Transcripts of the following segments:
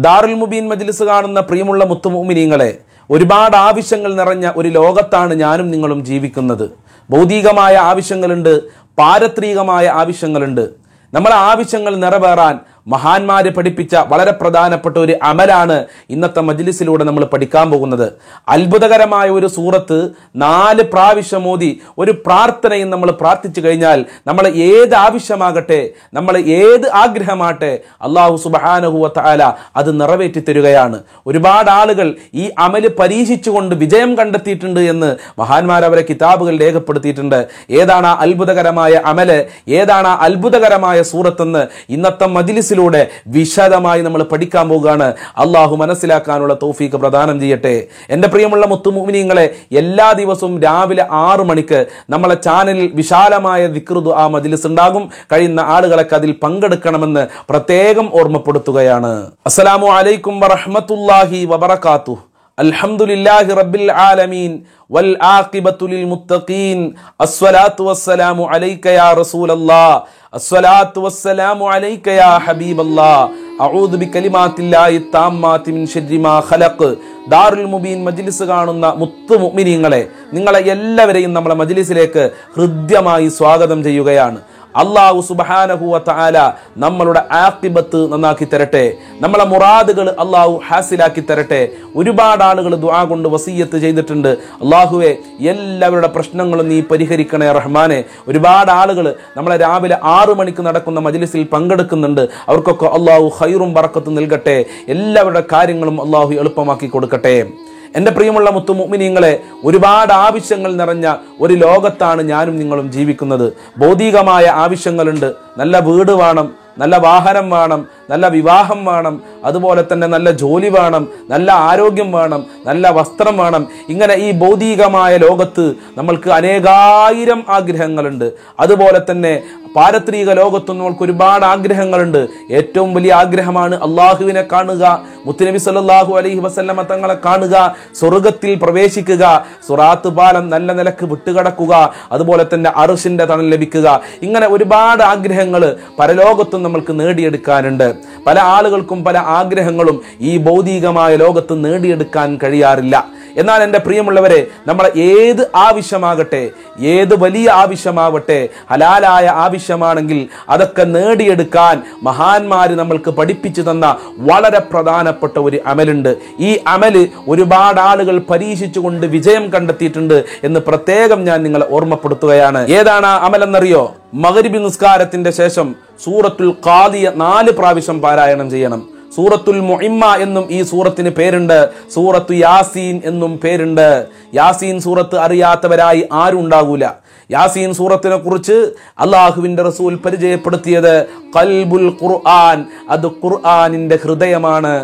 ദാറുൽ മുബീൻ മജ്ലിസ് കാണുന്ന പ്രിയമുള്ള മുത്തുമുഅ്മിനീങ്ങളെ, ഒരുപാട് ആവശ്യങ്ങൾ നിറഞ്ഞ ഒരു ലോകത്താണ് ഞാനും നിങ്ങളും ജീവിക്കുന്നത്. ഭൗതികമായ ആവശ്യങ്ങളുണ്ട്, പാരത്രികമായ ആവശ്യങ്ങളുണ്ട്. നമ്മളെ ആവശ്യങ്ങൾ നിറവേറാൻ മഹാന്മാര് പഠിപ്പിച്ച വളരെ പ്രധാനപ്പെട്ട ഒരു അമലാണ് ഇന്നത്തെ മജ്ലിസിലൂടെ നമ്മൾ പഠിക്കാൻ പോകുന്നത്. അത്ഭുതകരമായ ഒരു സൂറത്ത് 4 പ്രാവശ്യം ഓതി ഒരു പ്രാർത്ഥനയും നമ്മൾ പ്രാർത്ഥിച്ചു കഴിഞ്ഞാൽ നമ്മൾ ഏത് ആവശ്യമാകട്ടെ, നമ്മൾ ഏത് ആഗ്രഹമാകട്ടെ, അല്ലാഹു സുബ്ഹാനഹു വ തആല അത് നിറവേറ്റി തരികയാണ്. ഒരുപാട് ആളുകൾ ഈ അമല് പരീക്ഷിച്ചുകൊണ്ട് വിജയം കണ്ടെത്തിയിട്ടുണ്ട് എന്ന് മഹാന്മാർ അവരെ കിതാബുകൾ രേഖപ്പെടുത്തിയിട്ടുണ്ട്. ഏതാണ് ആ അത്ഭുതകരമായ അമല്, ഏതാണ് ആ അത്ഭുതകരമായ സൂറത്തെന്ന് ഇന്നത്തെ മജ്ലിസിൽ വിശദമായി നമ്മൾ പഠിക്കാൻ പോകുകയാണ്. അള്ളാഹു മനസ്സിലാക്കാനുള്ള തൗഫീഖ് പ്രദാനം ചെയ്യട്ടെ. എന്റെ പ്രിയമുള്ള മുത്തുമുഅ്മിനീങ്ങളെ, എല്ലാ ദിവസവും രാവിലെ 6 മണിക്ക് നമ്മളെ ചാനലിൽ വിശാലമായ ദിക്ർ ദുആ മജ്ലിസ് ഉണ്ടാകും. കഴിയുന്ന ആളുകളൊക്കെ അതിൽ പങ്കെടുക്കണമെന്ന് പ്രത്യേകം ഓർമ്മപ്പെടുത്തുകയാണ്. അസ്സലാമു അലൈക്കും വറഹ്മത്തുള്ളാഹി വബറകാതുഹു. അൽഹംദുലില്ലാഹി റബ്ബിൽ ആലമീൻ വൽ ആഖിബത്തു ലിൽ മുത്തഖീൻ. അസ്സലാത്തു വസ്സലാമു അലൈക യാ റസൂലല്ലാഹ്. അസ്സലാത്തു വസ്സലാമു അലൈക യാ ഹബീബല്ലാഹ്. അഊദു ബികലിമാത്തില്ലാഹി താമ്മാതി മിൻ ശർരി മാ ഖലഖ്. ദാറുൽ മുബീൻ മജ്ലിസ് കാണുന്ന മുത്തുമുഅ്മിനീങ്ങളെ, നിങ്ങളെ എല്ലാവരെയും നമ്മളെ മജ്ലിസിലേക്ക് ഹൃദ്യമായി സ്വാഗതം ചെയ്യുകയാണ്. അല്ലാഹു സുബ്ഹാനഹു വ തആല നമ്മളുടെ ആഖിബത്ത് നന്നാക്കി തരട്ടെ, നമ്മളെ മുറാദുകൾ അല്ലാഹു ഹാസിലാക്കി തരട്ടെ. ഒരുപാട് ആളുകൾ ദുആ കൊണ്ട് വസിയ്യത്ത് ചെയ്തിട്ടുണ്ട്. അല്ലാഹുവേ, എല്ലാവരുടെ പ്രശ്നങ്ങളും നീ പരിഹരിക്കണേ റഹ്മാനെ. ഒരുപാട് ആളുകൾ നമ്മളെ രാവിലെ 6 മണിക്ക് നടക്കുന്ന മജ്ലിസിൽ പങ്കെടുക്കുന്നുണ്ട്. അവർക്കൊക്കെ അല്ലാഹു ഖൈറും ബറക്കത്തും നൽകട്ടെ. എല്ലാവരുടെ കാര്യങ്ങളും അല്ലാഹു എളുപ്പമാക്കി കൊടുക്കട്ടെ. എന്റെ പ്രിയമുള്ള മുത്തുമുഅ്മിനീങ്ങളെ, ഒരുപാട് ആവശ്യങ്ങൾ നിറഞ്ഞ ഒരു ലോകത്താണ് ഞാനും നിങ്ങളും ജീവിക്കുന്നത്. ഭൗതികമായ ആവശ്യങ്ങളുണ്ട്. നല്ല വീട് വേണം, നല്ല വാഹനം വേണം, നല്ല വിവാഹം വേണം, അതുപോലെ തന്നെ നല്ല ജോലി വേണം, നല്ല ആരോഗ്യം വേണം, നല്ല വസ്ത്രം വേണം. ഇങ്ങനെ ഈ ഭൗതികമായ ലോകത്ത് നമ്മൾക്ക് അനേകായിരം ആഗ്രഹങ്ങളുണ്ട്. അതുപോലെ തന്നെ പാരത്രിക ലോകത്തും നമ്മൾക്ക് ഒരുപാട് ആഗ്രഹങ്ങളുണ്ട്. ഏറ്റവും വലിയ ആഗ്രഹമാണ് അള്ളാഹുവിനെ കാണുക, മുത്തുനബി സല്ലല്ലാഹു അലൈഹി വസല്ലമ തങ്ങളെ കാണുക, സ്വർഗത്തിൽ പ്രവേശിക്കുക, സിറാത്ത് പാലം നല്ല നിലക്ക് വിട്ടുകടക്കുക, അതുപോലെ തന്നെ അർശിന്റെ തണൽ ലഭിക്കുക. ഇങ്ങനെ ഒരുപാട് ആഗ്രഹങ്ങൾ പരലോകത്തും നമ്മൾക്ക് നേടിയെടുക്കാനുണ്ട്. പല ആളുകൾക്കും പല ആഗ്രഹങ്ങളും ഈ ഭൗതികമായ ലോകത്ത് നേടിയെടുക്കാൻ കഴിയാറില്ല. എന്നാൽ എൻ്റെ പ്രിയമുള്ളവരെ, നമ്മളെ ഏത് ആവശ്യമാകട്ടെ, ഏത് വലിയ ആവശ്യമാവട്ടെ, ഹലാലായ ആവശ്യമാണെങ്കിൽ അതൊക്കെ നേടിയെടുക്കാൻ മഹാന്മാര് നമ്മൾക്ക് പഠിപ്പിച്ചു തന്ന വളരെ പ്രധാനപ്പെട്ട ഒരു അമലുണ്ട്. ഈ അമല് ഒരുപാട് ആളുകൾ പരീക്ഷിച്ചുകൊണ്ട് വിജയം കണ്ടെത്തിയിട്ടുണ്ട് എന്ന് പ്രത്യേകം ഞാൻ നിങ്ങളെ ഓർമ്മപ്പെടുത്തുകയാണ്. ഏതാണ് ആ അമലെന്നറിയോ? മഗ്രിബ് നിസ്കാരത്തിന്റെ ശേഷം സൂറത്തുൽ ഖാദിയ 4 പ്രാവശ്യം പാരായണം ചെയ്യണം. സൂറത്തുൽ മുഇമ്മ എന്നും ഈ സൂറത്തിന് പേരുണ്ട്. സൂറത്തു യാസീൻ എന്നും പേരുണ്ട്. യാസീൻ സൂറത്ത് അറിയാത്തവരായി ആരും ഉണ്ടാകൂല. യാസീൻ സൂറത്തിനെ കുറിച്ച് അള്ളാഹുവിന്റെ റസൂൽ പരിചയപ്പെടുത്തിയത് ഖൽബുൽ ഖുർആൻ, അത് ഖുർആനിന്റെ ഹൃദയമാണ്.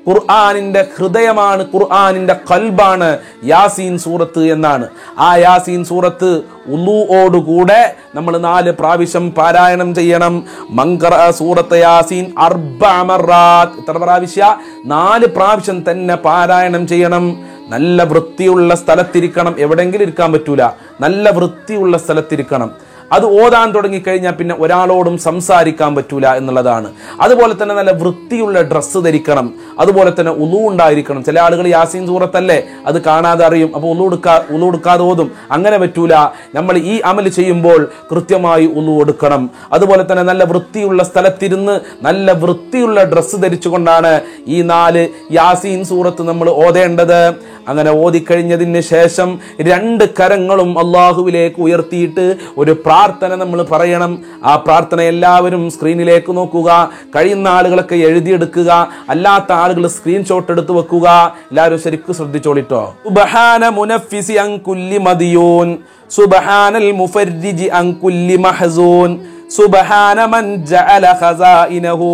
ഖുർആനിന്റെ ഹൃദയമാണ്, ഖുർആനിന്റെ ഖൽബാണ് യാസീൻ സൂറത്ത് എന്നാണ്. ആ യാസീൻ സൂറത്ത് ഉളൂഓടുകൂടെ നമ്മൾ 4 പ്രാവശ്യം പാരായണം ചെയ്യണം. മൻഖറ സൂറത്ത് യാസീൻ 4 മറാത്ത്, എത്ര പ്രാവശ്യം? 4 പ്രാവശ്യം തന്നെ പാരായണം ചെയ്യണം. നല്ല വൃത്തിയുള്ള സ്ഥലത്തിരിക്കണം. എവിടെയെങ്കിലും ഇരിക്കാൻ പറ്റൂല, നല്ല വൃത്തിയുള്ള സ്ഥലത്തിരിക്കണം. അത് ഓതാൻ തുടങ്ങിക്കഴിഞ്ഞാൽ പിന്നെ ഒരാളോടും സംസാരിക്കാൻ പറ്റൂല എന്നുള്ളതാണ്. അതുപോലെ തന്നെ നല്ല വൃത്തിയുള്ള ഡ്രസ്സ് ധരിക്കണം. അതുപോലെ തന്നെ ഉളു ഉണ്ടായിരിക്കണം. ചില ആളുകൾ യാസീൻ സൂറത്തല്ലേ അത് കാണാതെ അറിയും, അപ്പോൾ ഉളു എടുക്കാതെ ഓതും. അങ്ങനെ പറ്റൂല. നമ്മൾ ഈ അമല് ചെയ്യുമ്പോൾ കൃത്യമായി ഉളു എടുക്കണം. അതുപോലെ തന്നെ നല്ല വൃത്തിയുള്ള സ്ഥലത്തിരുന്ന് നല്ല വൃത്തിയുള്ള ഡ്രസ്സ് ധരിച്ചുകൊണ്ടാണ് ഈ 4 യാസീൻ സൂറത്ത് നമ്മൾ ഓതേണ്ടത്. അങ്ങനെ ഓതിക്കഴിഞ്ഞതിന് ശേഷം 2 കരങ്ങളും അള്ളാഹുവിലേക്ക് ഉയർത്തിയിട്ട് ഒരു പ്രാർത്ഥന നമ്മൾ പറയണം. ആ പ്രാർത്ഥന എല്ലാവരും സ്ക്രീനിലേക്ക് നോക്കുക. കഴിയുന്ന ആളുകളൊക്കെ എഴുതിയെടുക്കുക, അല്ലാത്ത ആളുകൾ സ്ക്രീൻഷോട്ട് എടുത്ത് വെക്കുക. എല്ലാവരും ശരിക്കും ശ്രദ്ധിച്ചോളിട്ടോ. സുബ്ഹാന മുനഫ്ഫിസി അൻ കുല്ലി മദിയൂൻ, സുബ്ഹാനൽ മുഫർരിജി അൻ കുല്ലി മഹ്സൂൻ, സുബ്ഹാന മൻ ജഅല ഖസാഇനഹു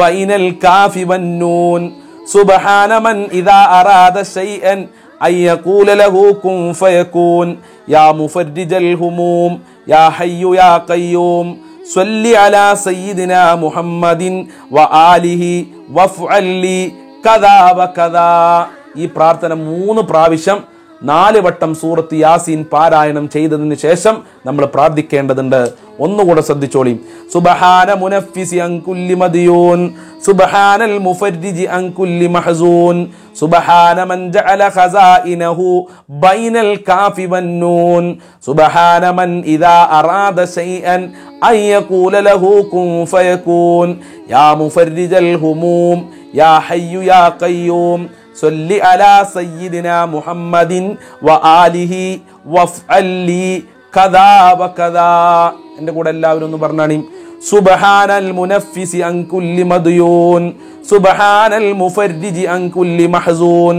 ബൈനൽ കാഫി വന്നൂൻ, സുബ്ഹാന മൻ ഇദാ അറാദ ശൈഅൻ അയ്യഖൂല ലഹു കുൻ ഫയകൂൻ, യാ മുഫർരിജൽ ഹുമൂം യാ ഹയ്യു യാ ഖയ്യൂം സ്വല്ലി അലാ സയ്യിദിനാ മുഹമ്മദിൻ വ ആലിഹി വഫ്അൽ ലി കദാ വ കദാ. ഈ പ്രാർത്ഥന 3 പ്രാവശ്യം 4 വട്ടം സൂറത്ത് യാസീൻ പാരായണം ചെയ്തതിന് ശേഷം നമ്മൾ പ്രാർത്ഥിക്കേണ്ടതുണ്ട്. ഒന്നുകൂടെ ശ്രദ്ധിച്ചോളി. സുബ്ഹാന മുനഫ്ഫിസി അൻ കുല്ലി മദിയൂൻ സുബ്ഹാനൽ മുഫർരിജി അൻ കുല്ലി മഹ്സൂൻ സുബ്ഹാന മൻ ജഅല ഖസാഇനഹു ബൈനൽ കാഫി വന്നൂൻ സുബ്ഹാന മൻ ഇദാ അറാദ ശൈഅൻ അൻ യഖൂല ലഹു കുൻ ഫയകൂൻ യാ മുഫർരിജൽ ഹുമൂം യാ ഹയ്യു യാ ഖയ്യൂം സല്ലി അലാ സയ്യിദിനാ മുഹമ്മദിൻ വ ആലിഹി വഫ്അൽ ലി കദാ വകദാ. എൻ്റെ കൂടെ എല്ലാവരും ഒന്ന് പറഞ്ഞാണി. സുബ്ഹാനൽ മുനഫ്ഫിസി അൻ കുല്ലി മദ്യൂൻ സുബ്ഹാനൽ മുഫർരിജി അൻ കുല്ലി മഹ്സൂൻ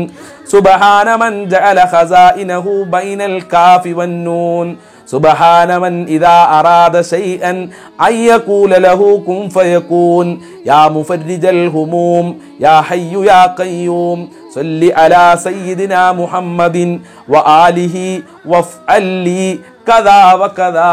സുബ്ഹാന മൻ ജഅല ഖസാഇനഹു ബൈനൽ കാഫി വന്നൂൻ സുബ്ഹാന മൻ ഇദാ അറാദ ശൈഅൻ അൻ യഖൂല ലഹു കുൻ ഫയകൂൻ യാ മുഫർരിജൽ ഹുമൂം യാ ഹയ്യു യാ ഖയ്യൂം സല്ലി അലാ സയ്യിദിനാ മുഹമ്മദിൻ വ ആലിഹി വഫ്അൽ ലി കദാ വകദാ.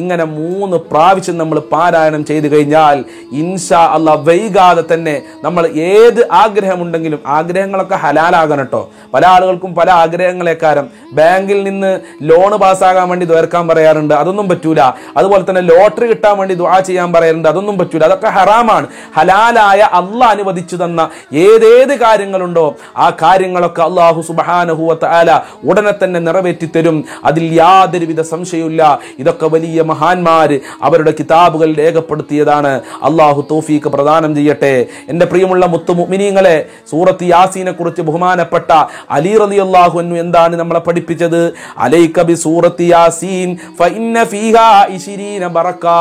ഇങ്ങനെ 3 പ്രാവശ്യം നമ്മൾ പാരായണം ചെയ്തു കഴിഞ്ഞാൽ ഇൻഷാ അല്ലാഹ് വൈകാതെ തന്നെ നമ്മൾ ഏത് ആഗ്രഹമുണ്ടെങ്കിലും, ആഗ്രഹങ്ങളൊക്കെ ഹലാലാകണം കേട്ടോ. പല ആളുകൾക്കും പല ആഗ്രഹങ്ങളെക്കാരം ബാങ്കിൽ നിന്ന് ലോൺ പാസ്സാകാൻ വേണ്ടി ദ്വാരക്കാൻ പറയാറുണ്ട്, അതൊന്നും പറ്റൂല. അതുപോലെ തന്നെ ലോട്ടറി കിട്ടാൻ വേണ്ടി ദുആ ചെയ്യാൻ പറയാറുണ്ട്, അതൊന്നും പറ്റൂല. അതൊക്കെ ഹറാമാണ്. ഹലാലായ അള്ളാഹ് അനുവദിച്ചു തന്ന ഏതേത് കാര്യങ്ങളുണ്ടോ ആ കാര്യങ്ങളൊക്കെ അല്ലാഹു സുബ്ഹാനഹു വ തആല ഉടനെ തന്നെ നിറവേറ്റി തരും. അതിൽ യാതൊരുവിധ സംശയവുമില്ല. ഇതൊക്കെ വലിയ മഹാന്മാര് അവരുടെ കിതാബുകൾ രേഖപ്പെടുത്തിയതാണ്. അള്ളാഹു തൗഫീഖ് പ്രദാനം ചെയ്യട്ടെ. എൻ്റെ പ്രിയമുള്ള മുത്തു മുഅ്മിനീങ്ങളെ, സൂറത്ത് യാസീനെ കുറിച്ച് ബഹുമാനപ്പെട്ട അലി റളിയല്ലാഹു അൻഹു എന്താണ് നമ്മളെ പഠിപ്പിച്ചത്? അലൈക ബി സൂറത്തി യാസീൻ ഫഇന്ന ഫീഹാ 20 ബറകാ.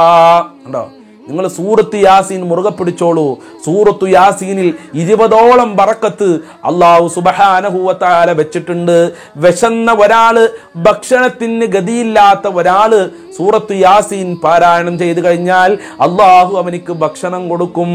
കണ്ടോ, നിങ്ങൾ സൂറത്ത് യാസീൻ മുറുകെ പിടിച്ചോളൂ. സൂറത്തു യാസീനിൽ 20ഓളം ബറക്കത്ത് അല്ലാഹു സുബ്ഹാനഹു വ തആല വെച്ചിട്ടുണ്ട്. വിശന്ന ഒരാള്, ഭക്ഷണത്തിന് ഗതിയില്ലാത്ത ഒരാള് സൂറത്തു യാസീൻ പാരായണം ചെയ്തു കഴിഞ്ഞാൽ അല്ലാഹു അവനിക്ക് ഭക്ഷണം കൊടുക്കും.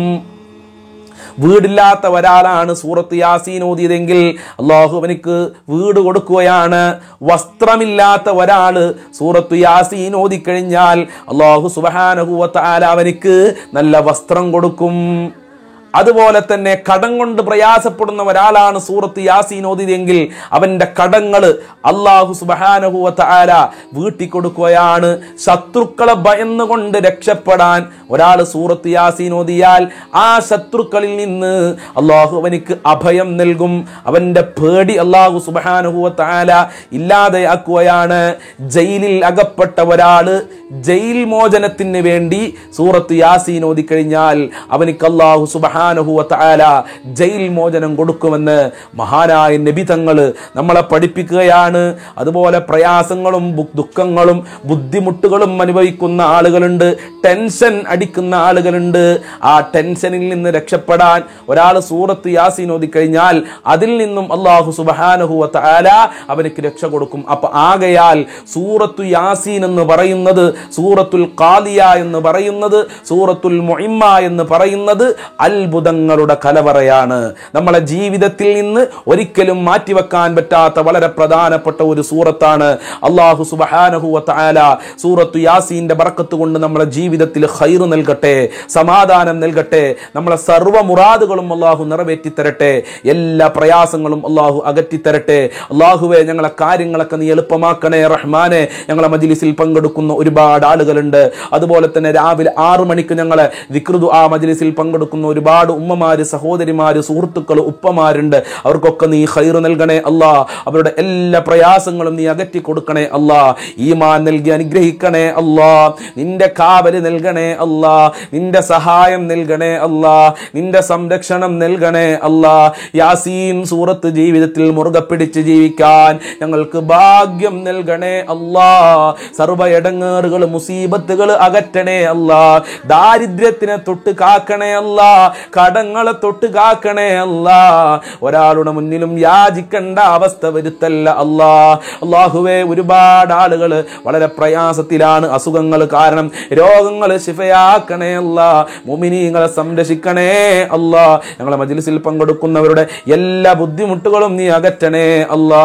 വീടില്ലാത്ത ഒരാളാണ് സൂറത്ത് യാസീൻ ഓതിയതെങ്കിൽ അല്ലാഹു അവനിക്ക് വീട് കൊടുക്കുകയാണ്. വസ്ത്രമില്ലാത്ത ഒരാള് സൂറത്ത് യാസീൻ ഓതിക്കഴിഞ്ഞാൽ അല്ലാഹു സുബ്ഹാനഹു വ തആല അവനിക്ക് നല്ല വസ്ത്രം കൊടുക്കും. അതുപോലെ തന്നെ കടം കൊണ്ട് പ്രയാസപ്പെടുന്ന ഒരാളാണ് സൂറത്ത് യാസീൻ ഓതിയതെങ്കിൽ അവന്റെ കടങ്ങൾ അല്ലാഹു സുബ്ഹാനഹു വ തആല വീട്ടി കൊടുക്കുകയാണ്. ശത്രുക്കളെ ഭയന്നുകൊണ്ട് രക്ഷപ്പെടാൻ ഒരാൾ സൂറത്ത് യാസീൻ ഓതിയാൽ ആ ശത്രുക്കളിൽ നിന്ന് അല്ലാഹു അവനിക്ക് അഭയം നൽകും. അവന്റെ പേടി അല്ലാഹു സുബ്ഹാനഹു വ തആല ഇല്ലാതെയാക്കുകയാണ്. ജയിലിൽ അകപ്പെട്ട ഒരാള് ജയിൽ മോചനത്തിന് വേണ്ടി സൂറത്ത് യാസീൻ ഓതിക്കഴിഞ്ഞാൽ അവനിക്ക് അല്ലാഹു സുബ്ഹാനഹു വ തആല ജയിൽ മോചനം കൊടുക്കുമെന്ന് മഹാനായ നബി തങ്ങൾ നമ്മളെ പഠിപ്പിക്കുകയാണ്. അതുപോലെ പ്രയാസങ്ങളും ദുഃഖങ്ങളും ബുദ്ധിമുട്ടുകളും അനുഭവിക്കുന്ന ആളുകളുണ്ട്, ടെൻഷൻ അടിക്കുന്ന ആളുകളുണ്ട്. ആ ടെൻഷനിൽ നിന്ന് രക്ഷപ്പെടാൻ ഒരാൾ സൂറത്ത് യാസീൻ ഓതിക്കഴിഞ്ഞാൽ അതിൽ നിന്നും അല്ലാഹു സുബ്ഹാനഹു വ തആല അവനിക്ക് രക്ഷ കൊടുക്കും. അപ്പൊ ആകയാൽ സൂറത്തു യാസീൻ എന്ന് പറയുന്നത്, സൂറത്തുൽ ഖാലിയ എന്ന് പറയുന്നത്, സൂറത്തുൽ മുഇമ്മ എന്ന് പറയുന്നത് അത്ഭുതങ്ങളുടെ കലവറയാണ്. നമ്മളെ ജീവിതത്തിൽ നിന്ന് ഒരിക്കലും മാറ്റിവെക്കാൻ പറ്റാത്ത വളരെ പ്രധാനപ്പെട്ട ഒരു സൂറത്താണ്. അല്ലാഹു സുബ്ഹാനഹു വ തആല സൂറത്തു യാസീന്റെ ബറക്കത്ത് കൊണ്ട് നമ്മളെ ജീവിതത്തിൽ ഖൈർ നൽകട്ടെ, സമാധാനം നൽകട്ടെ. നമ്മളെ സർവ്വ മുറാദുകളും അല്ലാഹു നിറവേറ്റി തരട്ടെ, എല്ലാ പ്രയാസങ്ങളും അല്ലാഹു അകറ്റി തരട്ടെ. അല്ലാഹുവേ, ഞങ്ങളെ കാര്യങ്ങളൊക്കെ നീ എളുപ്പമാക്കണേ റഹ്മാനെ. ഞങ്ങളെ മജ്ലിസിൽ പങ്കെടുക്കുന്ന ഒരുപാട് ആളുകളുണ്ട്. അതുപോലെ തന്നെ രാവിലെ 6 മണിക്ക് ഞങ്ങളെ ദിക്ർ ദുആ മജ്ലിസിൽ പങ്കെടുക്കുന്ന ഒരുപാട് ഉമ്മമാര്, സഹോദരിമാര്, സുഹൃത്തുക്കൾ, ഉപ്പമാരുണ്ട്. അവർക്കൊക്കെ നീ ഖൈർ നൽകണേ അല്ലാ. അവരുടെ എല്ലാ പ്രയാസങ്ങളും നീ അകറ്റി കൊടുക്കണേ അല്ലാ. ഈമാൻ നൽകി അനുഗ്രഹിക്കണേ അല്ലാ. നിന്റെ കാവല് നൽകണേ അല്ലാ. നിന്റെ സഹായം നൽകണേ അല്ലാ. നിന്റെ സംരക്ഷണം നൽകണേ അല്ലാ. യാസീൻ സൂറത്ത് ജീവിതത്തിൽ മുറുകെ പിടിച്ച് ജീവിക്കാൻ ഞങ്ങൾക്ക് ഭാഗ്യം നൽകണേ അല്ലാ. സർവ്വ ഇടങ്ങേറുകൾ, മുസീബത്തുകൾ അകറ്റണേ അല്ലാ. ദാരിദ്ര്യത്തിനെ തൊട്ട് കാക്കണേ അല്ലാ. കടങ്ങളെ തൊട്ട് കാക്കണേ അല്ലാ. ഒരാളുടെ മുന്നിലും യാചിക്കേണ്ട അവസ്ഥ വരുത്തല്ല അല്ലാ. അല്ലാഹുവേ, ഒരുപാട് ആളുകൾ വളരെ പ്രയാസത്തിലാണ്, അസുഖങ്ങൾ കാരണം രോഗങ്ങൾ ശിഫയാക്കണേ അല്ലാ. മുഅ്മിനീങ്ങളെ സംരക്ഷിക്കണേ അല്ലാ. ഞങ്ങളെ മജ്ലിസിൽ പങ്കെടുക്കുന്നവരുടെ എല്ലാ ബുദ്ധിമുട്ടുകളും നീ അകറ്റണേ അല്ലാ.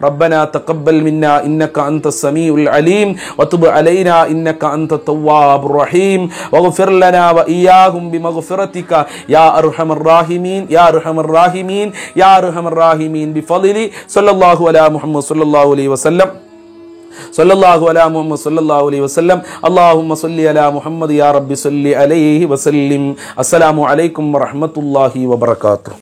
റബ്ബനാ തഖബ്ബൽ മിന്നാ ഇന്നക അൻതസ് സമീഉൽ അലീം വതുബ് അലൈനാ ഇന്നക അൻത തവ്വാബുർ റഹീം വഗ്ഫിർ ലനാ വഇയ്യാഹും ബിമഗ്ഫിറതിക യാ അർഹമർ റാഹിമീൻ യാ അർഹമർ റാഹിമീൻ യാ അർഹമർ റാഹിമീൻ ബിഫളിലി സല്ലല്ലാഹു അലാ മുഹമ്മദ് സല്ലല്ലാഹു അലൈഹി വസല്ലം സല്ലല്ലാഹു അലാ മുഹമ്മദ് സല്ലല്ലാഹു അലൈഹി വസല്ലം. അല്ലാഹുമ്മ സ്വല്ലി അലാ മുഹമ്മദ് യാ റബ്ബി സ്വല്ലി അലൈഹി വസല്ലിം. അസ്സലാമു അലൈക്കും വറഹ്മത്തുള്ളാഹി വബറകാതുഹു.